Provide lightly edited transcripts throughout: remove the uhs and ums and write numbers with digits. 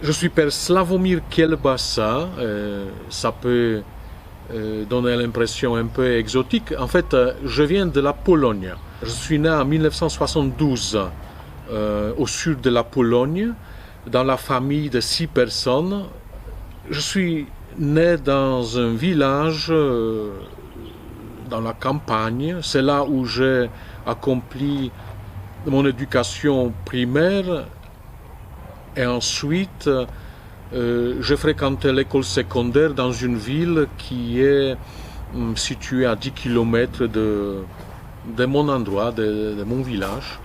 Je suis père Slavomir Kielbasa. Ça peut donner l'impression un peu exotique. En fait, je viens de la Pologne. Je suis né en 1972 au sud de la Pologne, dans la famille de 6 personnes. Je suis né dans un village dans la campagne. C'est là où j'ai accompli mon éducation primaire. Et ensuite, j'ai fréquenté l'école secondaire dans une ville qui est située à 10 km de mon endroit, de mon village.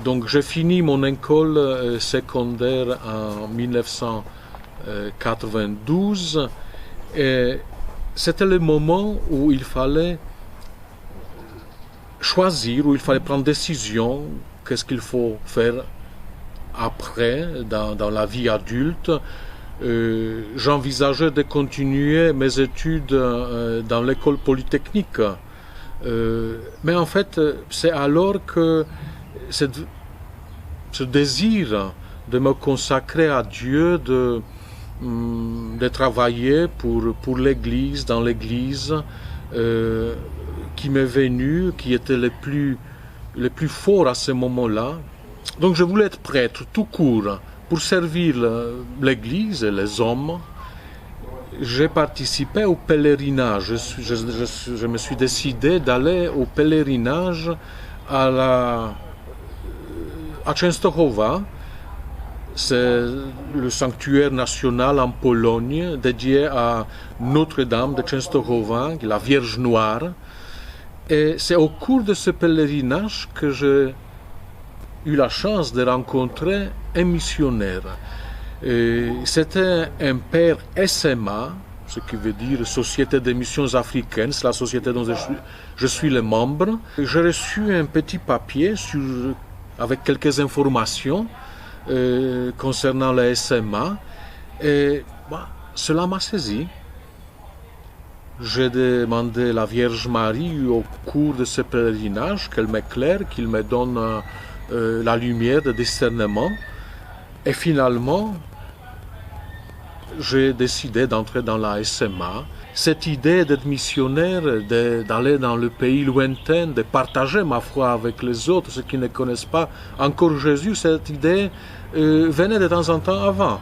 Donc j'ai fini mon école secondaire en 1992 et c'était le moment où il fallait choisir, où il fallait prendre décision, qu'est-ce qu'il faut faire après, dans la vie adulte. J'envisageais de continuer mes études dans l'école polytechnique. Mais en fait, c'est alors que ce désir de me consacrer à Dieu, de travailler pour l'Église, dans l'Église, qui m'est venu, qui était le plus fort à ce moment-là. Donc je voulais être prêtre tout court pour servir l'Église et les hommes. J'ai participé au pèlerinage. Je me suis décidé d'aller au pèlerinage à Częstochowa. C'est le sanctuaire national en Pologne dédié à Notre-Dame de Częstochowa, la Vierge Noire. Et c'est au cours de ce pèlerinage que j'ai eu la chance de rencontrer un missionnaire. C'était un père SMA, ce qui veut dire Société des missions africaines, c'est la société dont je suis le membre. J'ai reçu un petit papier avec quelques informations concernant le SMA et cela m'a saisi. J'ai demandé à la Vierge Marie au cours de ce pèlerinage qu'elle m'éclaire, qu'il me donne la lumière de discernement. Et finalement, j'ai décidé d'entrer dans la SMA. Cette idée d'être missionnaire, d'aller dans le pays lointain, de partager ma foi avec les autres, ceux qui ne connaissent pas encore Jésus, cette idée venait de temps en temps avant.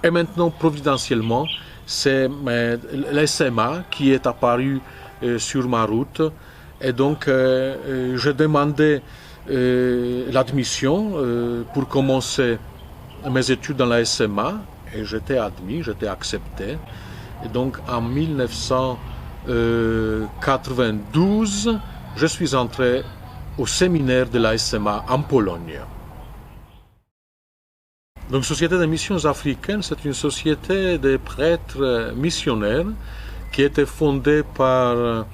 Et maintenant, providentiellement, c'est la SMA qui est apparu sur ma route. Et donc, j'ai demandé l'admission pour commencer mes études dans la SMA et j'étais admis, j'étais accepté. Et donc en 1992, je suis entré au séminaire de la SMA en Pologne. Donc Société des missions africaines, c'est une société de prêtres missionnaires qui était fondée par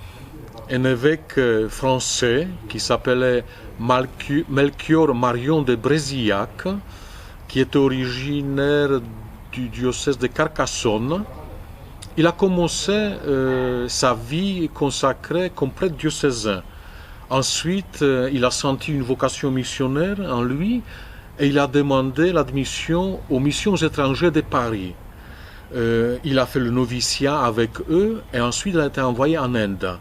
un évêque français qui s'appelait Melchior Marion de Brézillac, qui était originaire du diocèse de Carcassonne. Il a commencé sa vie consacrée comme prêtre diocésain. Ensuite, il a senti une vocation missionnaire en lui et il a demandé l'admission aux missions étrangères de Paris. Il a fait le noviciat avec eux et ensuite il a été envoyé en Inde,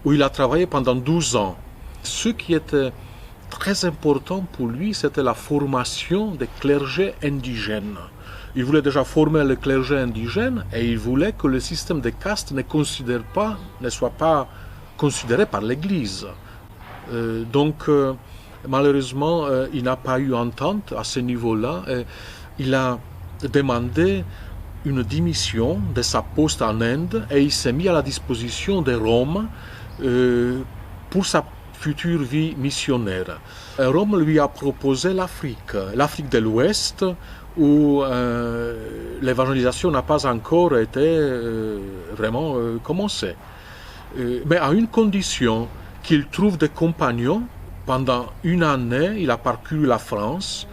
où il a travaillé pendant 12 ans. Ce qui était très important pour lui, c'était la formation des clergés indigènes. Il voulait déjà former le clergé indigène et il voulait que le système de caste ne soit pas considéré par l'Église. Donc, malheureusement, il n'a pas eu entente à ce niveau-là. Il a demandé une démission de sa poste en Inde et il s'est mis à la disposition de Rome pour sa future vie missionnaire. Rome lui a proposé l'Afrique de l'Ouest, où l'évangélisation n'a pas encore été vraiment commencée. Mais à une condition, qu'il trouve des compagnons. Pendant une année, il a parcouru la France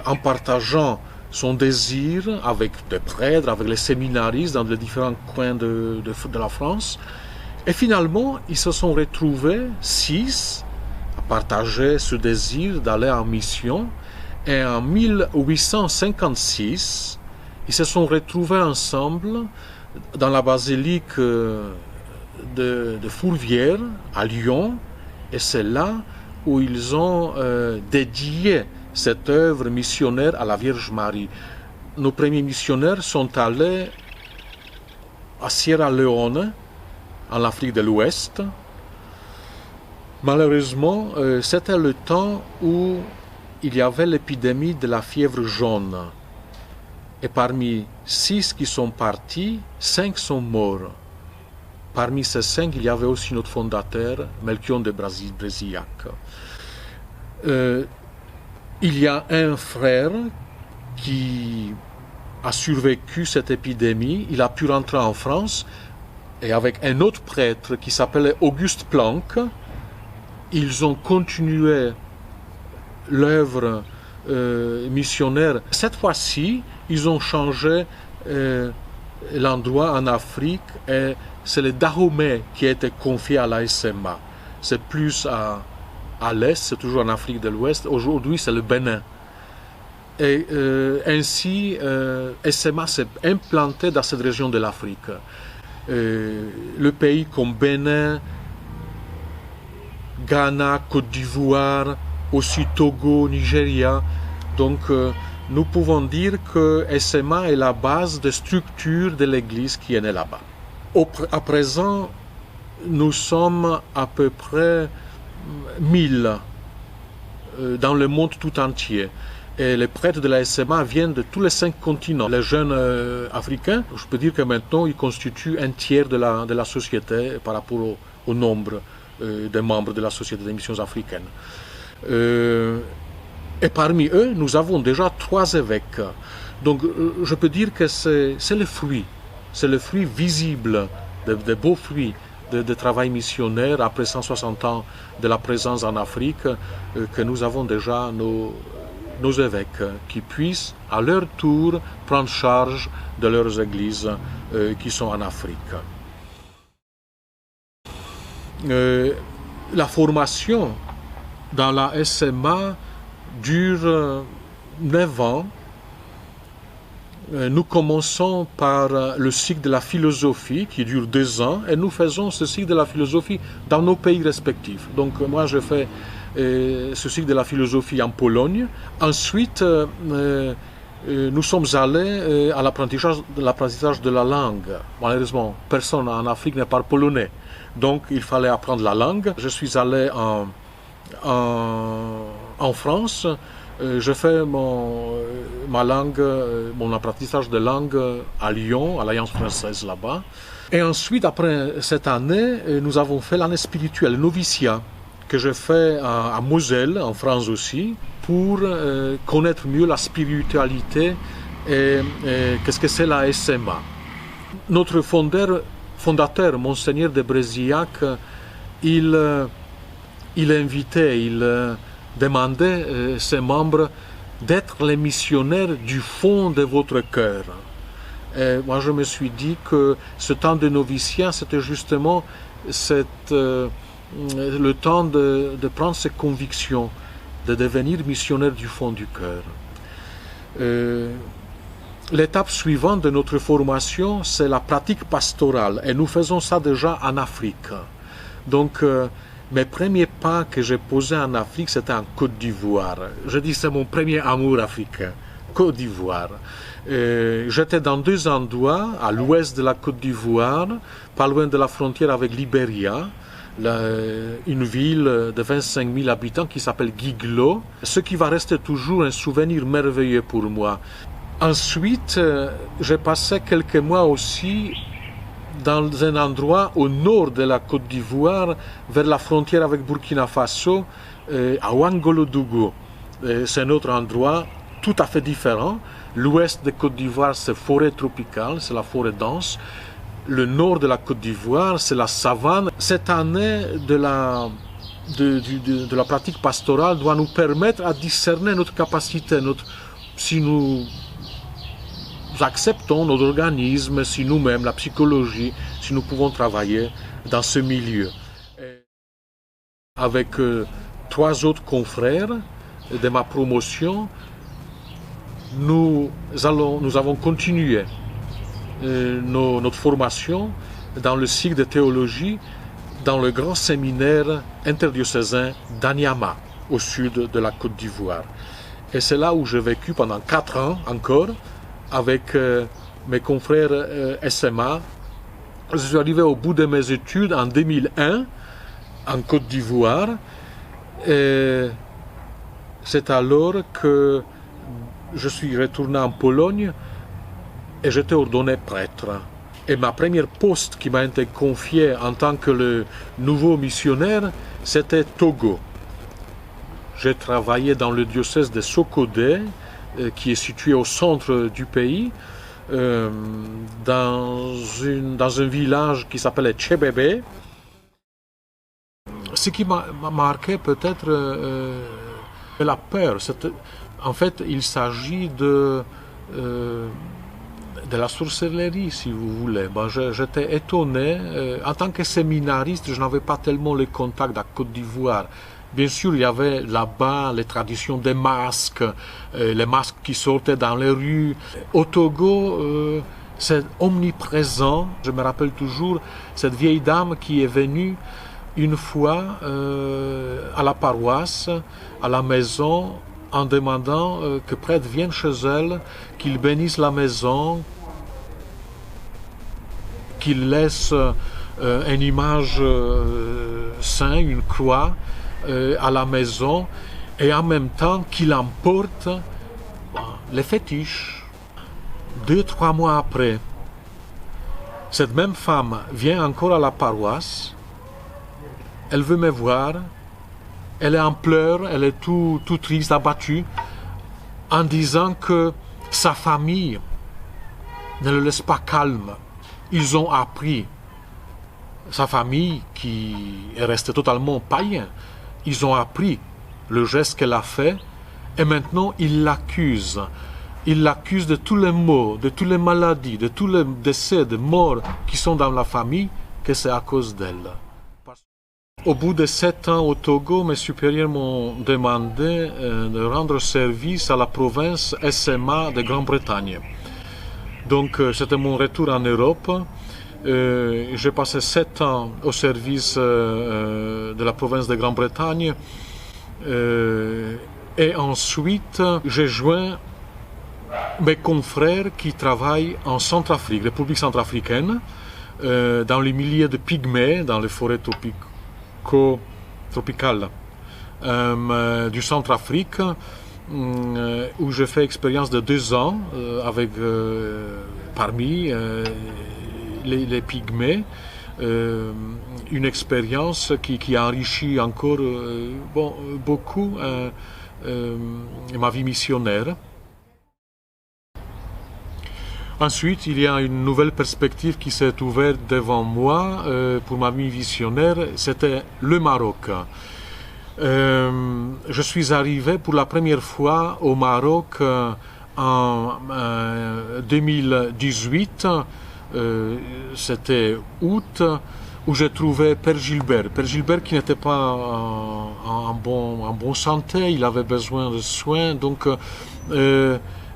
en partageant son désir avec des prêtres, avec les séminaristes dans les différents coins de la France. Et finalement, ils se sont retrouvés 6 à partager ce désir d'aller en mission. Et en 1856, ils se sont retrouvés ensemble dans la basilique de Fourvière à Lyon, et c'est là où ils ont dédié cette œuvre missionnaire à la Vierge Marie. Nos premiers missionnaires sont allés à Sierra Leone, en Afrique de l'Ouest. Malheureusement, c'était le temps où il y avait l'épidémie de la fièvre jaune. Et parmi 6 qui sont partis, 5 sont morts. Parmi ces 5, il y avait aussi notre fondateur, Melchior de Brasillac. Il y a un frère qui a survécu cette épidémie. Il a pu rentrer en France et avec un autre prêtre qui s'appelait Auguste Planck, ils ont continué l'œuvre missionnaire. Cette fois-ci, ils ont changé l'endroit en Afrique et c'est le Dahomey qui a été confié à la SMA. C'est plus à l'est, c'est toujours en Afrique de l'Ouest. Aujourd'hui, c'est le Bénin. Et ainsi, SMA s'est implanté dans cette région de l'Afrique. Le pays comme Bénin, Ghana, Côte d'Ivoire, aussi Togo, Nigeria. Donc, nous pouvons dire que SMA est la base de structure de l'Église qui est née là-bas. À présent, nous sommes à peu près 1000 dans le monde tout entier. Et les prêtres de la SMA viennent de tous les 5 continents. Les jeunes africains, je peux dire que maintenant, ils constituent un tiers de la société par rapport au nombre des membres de la Société des missions africaines. Et parmi eux, nous avons déjà 3 évêques. Donc, je peux dire que c'est le fruit visible, de beaux fruits de travail missionnaire après 160 ans de la présence en Afrique, que nous avons déjà nos évêques qui puissent à leur tour prendre charge de leurs églises qui sont en Afrique. La formation dans la SMA dure 9 ans. Nous commençons par le cycle de la philosophie qui dure 2 ans et nous faisons ce cycle de la philosophie dans nos pays respectifs. Donc moi je fais ce cycle de la philosophie en Pologne. Ensuite, nous sommes allés à l'apprentissage de la langue. Malheureusement, personne en Afrique ne parle polonais. Donc il fallait apprendre la langue. Je suis allé en France. Je fais mon apprentissage de langue à Lyon, à l'Alliance française là-bas. Et ensuite, après cette année, nous avons fait l'année spirituelle, le noviciat, que je fais à Moselle, en France aussi, pour connaître mieux la spiritualité et qu'est-ce que c'est la SMA. Notre fondateur, Monseigneur de Brasillac, il demandait ses membres d'être les missionnaires du fond de votre cœur. Et moi, je me suis dit que ce temps de noviciat, c'était justement le temps de prendre ses convictions, de devenir missionnaire du fond du cœur. L'étape suivante de notre formation, c'est la pratique pastorale. Et nous faisons ça déjà en Afrique. Donc, mes premiers pas que j'ai posés en Afrique, c'était en Côte d'Ivoire. Je dis c'est mon premier amour africain, Côte d'Ivoire. J'étais dans 2 endroits, à l'ouest de la Côte d'Ivoire, pas loin de la frontière avec Libéria, une ville de 25 000 habitants qui s'appelle Guiglo, ce qui va rester toujours un souvenir merveilleux pour moi. Ensuite, j'ai passé quelques mois aussi dans un endroit au nord de la Côte d'Ivoire, vers la frontière avec Burkina Faso, à Ouangolodougou. C'est un autre endroit tout à fait différent. L'ouest de Côte d'Ivoire, c'est forêt tropicale, c'est la forêt dense. Le nord de la Côte d'Ivoire, c'est la savane. Cette année de la pratique pastorale doit nous permettre à discerner notre capacité, si nous acceptons notre organisme, si nous-mêmes, la psychologie, si nous pouvons travailler dans ce milieu. Avec 3 autres confrères de ma promotion, nous avons continué notre formation dans le cycle de théologie dans le grand séminaire interdiocésain d'Anyama, au sud de la Côte d'Ivoire. Et c'est là où j'ai vécu pendant 4 ans encore avec mes confrères SMA. Je suis arrivé au bout de mes études en 2001 en Côte d'Ivoire. Et c'est alors que je suis retourné en Pologne et j'étais ordonné prêtre. Et ma première poste qui m'a été confiée en tant que le nouveau missionnaire, c'était Togo. J'ai travaillé dans le diocèse de Sokodé, qui est situé au centre du pays, dans un village qui s'appelait Tchébébé. Ce qui m'a marqué peut-être la peur. En fait, il s'agit de la sorcellerie, si vous voulez. J'étais étonné. En tant que séminariste, je n'avais pas tellement le contact à Côte d'Ivoire. Bien sûr, il y avait là-bas les traditions des masques, les masques qui sortaient dans les rues. Au Togo, c'est omniprésent. Je me rappelle toujours cette vieille dame qui est venue une fois à la paroisse, à la maison, en demandant que prêtre vienne chez elle, qu'il bénisse la maison, qu'il laisse une image sainte, une croix, à la maison, et en même temps qu'il emporte les fétiches. 2-3 mois après, cette même femme vient encore à la paroisse, elle veut me voir, elle est en pleurs, elle est tout triste, abattue, en disant que sa famille ne le laisse pas calme. Ils ont appris, sa famille qui est restée totalement païenne, ils ont appris le geste qu'elle a fait et maintenant ils l'accusent. Ils l'accusent de tous les maux, de toutes les maladies, de tous les décès, de morts qui sont dans la famille, que c'est à cause d'elle. Au bout de 7 ans au Togo, mes supérieurs m'ont demandé de rendre service à la province SMA de Grande-Bretagne. Donc c'était mon retour en Europe. J'ai passé 7 ans au service de la province de Grande-Bretagne et ensuite j'ai joint mes confrères qui travaillent en Centrafrique, République centrafricaine, dans les milieux de pygmées, dans les forêts tropicales du Centrafrique, où j'ai fait expérience de 2 ans avec parmi les pygmées, une expérience qui a enrichi encore beaucoup ma vie missionnaire. Ensuite, il y a une nouvelle perspective qui s'est ouverte devant moi pour ma vie missionnaire, c'était le Maroc. Je suis arrivé pour la première fois au Maroc en 2018. C'était août, où j'ai trouvé Père Gilbert. Père Gilbert qui n'était pas en bonne santé, il avait besoin de soins, donc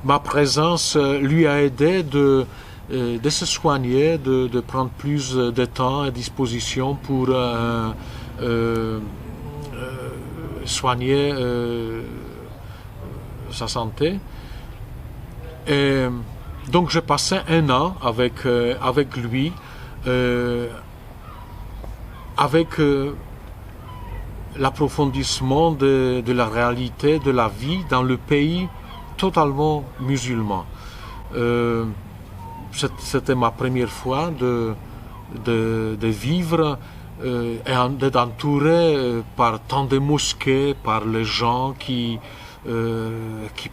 ma présence lui a aidé de se soigner, de prendre plus de temps à disposition pour soigner sa santé. Et donc j'ai passé 1 an avec lui, avec l'approfondissement de la réalité de la vie dans le pays totalement musulman. C'était ma première fois de vivre et d'être entouré par tant de mosquées, par les gens qui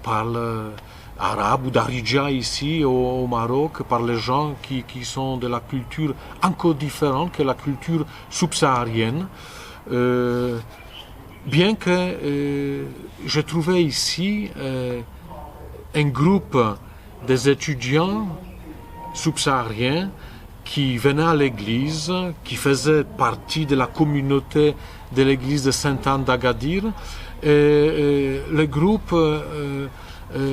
parlent arabe ou darija ici au Maroc, par les gens qui sont de la culture encore différente que la culture subsaharienne. Bien que j'ai trouvé ici un groupe des étudiants subsahariens qui venaient à l'église, qui faisaient partie de la communauté de l'église de Sainte-Anne d'Agadir. Et le groupe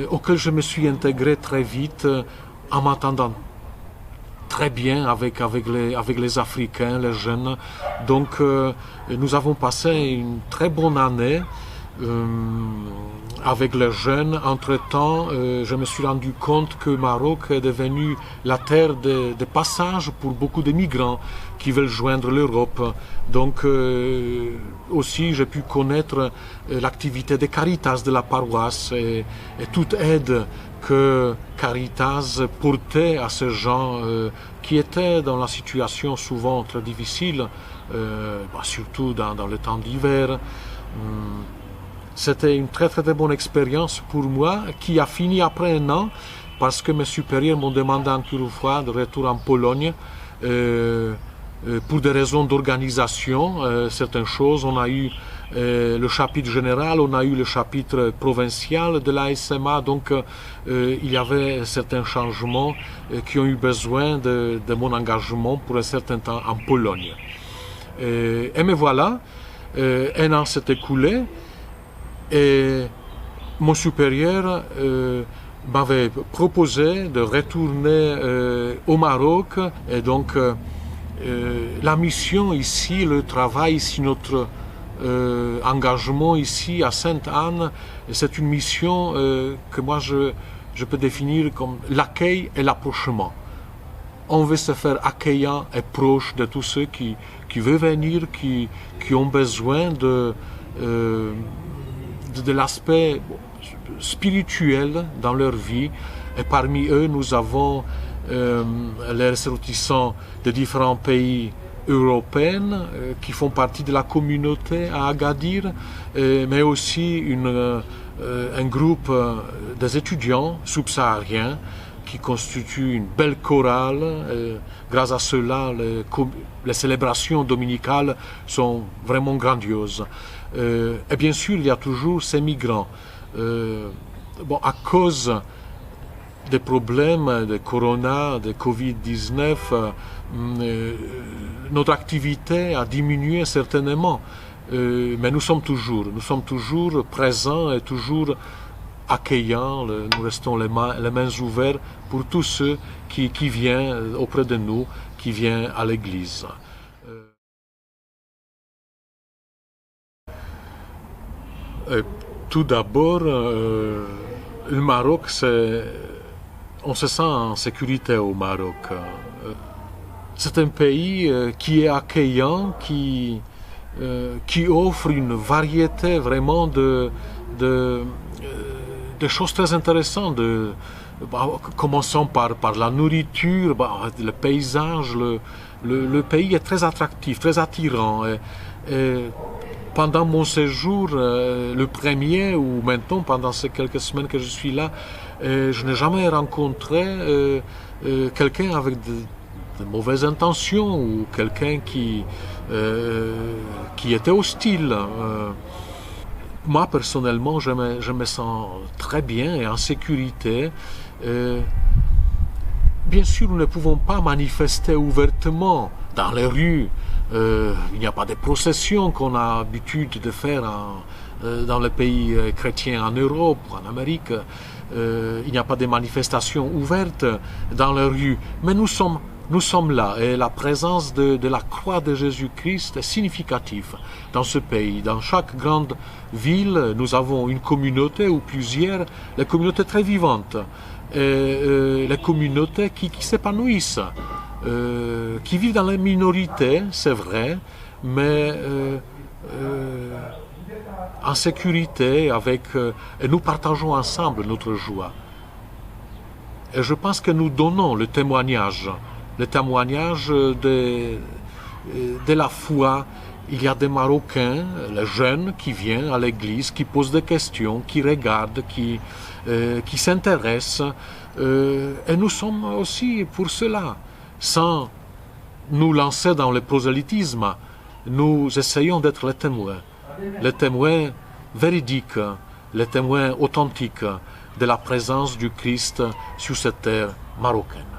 auquel je me suis intégré très vite en m'entendant très bien avec les Africains, les jeunes. Donc nous avons passé une très bonne année avec les jeunes. Entre-temps, je me suis rendu compte que Maroc est devenu la terre de passage pour beaucoup de migrants qui veulent joindre l'Europe. Donc aussi j'ai pu connaître l'activité de Caritas de la paroisse et toute aide que Caritas portait à ces gens qui étaient dans la situation souvent très difficile, surtout dans le temps d'hiver. C'était une très bonne expérience pour moi qui a fini après un an parce que mes supérieurs m'ont demandé encore une fois de retour en Pologne pour des raisons d'organisation. Certaines choses, on a eu le chapitre général, on a eu le chapitre provincial de la SMA, donc il y avait certains changements qui ont eu besoin de mon engagement pour un certain temps en Pologne. Et me voilà, un an s'est écoulé et mon supérieur m'avait proposé de retourner au Maroc et donc la mission ici, le travail ici, notre engagement ici à Sainte-Anne, c'est une mission que moi je peux définir comme l'accueil et l'approchement. On veut se faire accueillant et proche de tous ceux qui veulent venir, qui ont besoin de l'aspect spirituel dans leur vie. Et parmi eux, nous avons les ressortissants de différents pays européens qui font partie de la communauté à Agadir, mais aussi un groupe des étudiants subsahariens qui constituent une belle chorale. Grâce à cela, les célébrations dominicales sont vraiment grandioses. Et bien sûr, il y a toujours ces migrants. À cause des problèmes de Corona, de Covid-19, notre activité a diminué certainement. Mais nous sommes toujours présents et toujours accueillants. Nous restons les mains ouvertes pour tous ceux qui viennent auprès de nous, qui viennent à l'église. Tout d'abord, le Maroc, on se sent en sécurité au Maroc. C'est un pays qui est accueillant, qui offre une variété vraiment de choses très intéressantes. Commençons par la nourriture, le paysage. Le pays est très attractif, très attirant. Et pendant mon séjour, le premier, ou maintenant pendant ces quelques semaines que je suis là, je n'ai jamais rencontré quelqu'un avec de mauvaises intentions ou quelqu'un qui était hostile. Moi, personnellement, je me sens très bien et en sécurité. Bien sûr, nous ne pouvons pas manifester ouvertement dans les rues. Il n'y a pas de processions qu'on a l'habitude de faire dans les pays chrétiens en Europe, en Amérique. Il n'y a pas de manifestations ouvertes dans les rues. Mais nous sommes là et la présence de la croix de Jésus-Christ est significative dans ce pays. Dans chaque grande ville, nous avons une communauté ou plusieurs, les communautés très vivantes, et les communautés qui s'épanouissent, qui vivent dans la minorité, c'est vrai, mais en sécurité, et nous partageons ensemble notre joie. Et je pense que nous donnons le témoignage de la foi. Il y a des Marocains, les jeunes, qui viennent à l'église, qui posent des questions, qui regardent, qui s'intéressent. Et nous sommes aussi pour cela. Sans nous lancer dans le prosélytisme, nous essayons d'être les témoins véridiques, les témoins authentiques de la présence du Christ sur cette terre marocaine.